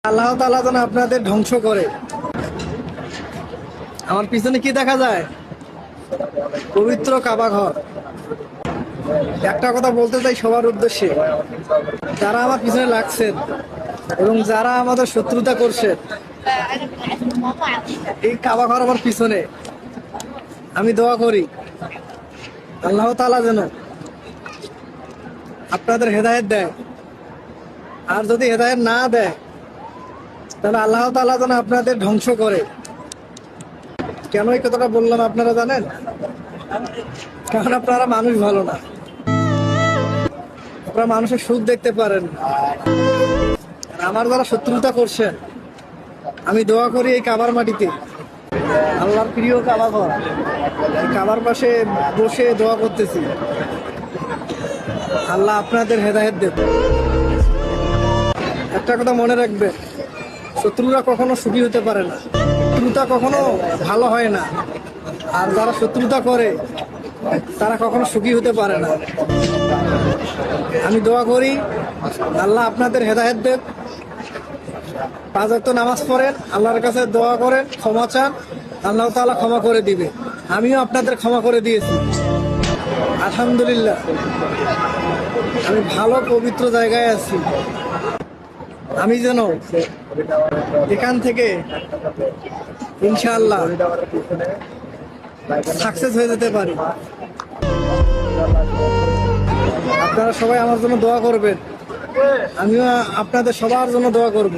আল্লাহ তাআলা যেন আপনাদের ধ্বংস করে। আমার পিছনে কি দেখা যায়? পবিত্র কাবা ঘর। একটা কথা বলতে চাই সবার উদ্দেশ্যে, যারা আমার পিছনে লাগছেন এবং যারা আমাদের শত্রুতা করছেন, এই কাবা ঘর আমার পিছনে, আমি দোয়া করি আল্লাহ তাআলা যেন আপনাদের হেদায়েত দেয়। আর যদি হেদায়েত না দেয় তাহলে আল্লাহ তাআলা যেন আপনাদের ধ্বংস করে। কেন এই কথাটা বললাম আপনারা জানেন? কারণ আপনারা মানুষ ভালো না, আপনারা মানুষের সুখ দেখতে পারেন। আর আমার যারা শত্রুতা করছেন, আমি দোয়া করি এই কাবার মাটিতে, আল্লাহর প্রিয় কাবা ঘর, এই কাবার পাশে বসে দোয়া করতেছি আল্লাহ আপনাদের হেদায়েত দেব। একটা কথা মনে রাখবে, শত্রুরা কখনো সুখী হতে পারে না, শত্রুতা কখনো ভালো হয় না। আর যারা শত্রুতা করে তারা কখনো সুখী হতে পারে না। আমি দোয়া করি আল্লাহ আপনাদের হেদায়েত দেব। 5 ওয়াক্ত নামাজ পড়েন, আল্লাহর কাছে দোয়া করেন, ক্ষমা চান, আল্লাহ তাআলা ক্ষমা করে দিবে। আমিও আপনাদের ক্ষমা করে দিয়েছি, আলহামদুলিল্লাহ। আমি ভালো পবিত্র জায়গায় আছি। আমি যেন এখান থেকে ইনশাআল্লাহ সাকসেস হয়ে যেতে পারি। আপনারা সবাই আমার জন্য দোয়া করবেন, আমিও আপনাদের সবার জন্য দোয়া করব।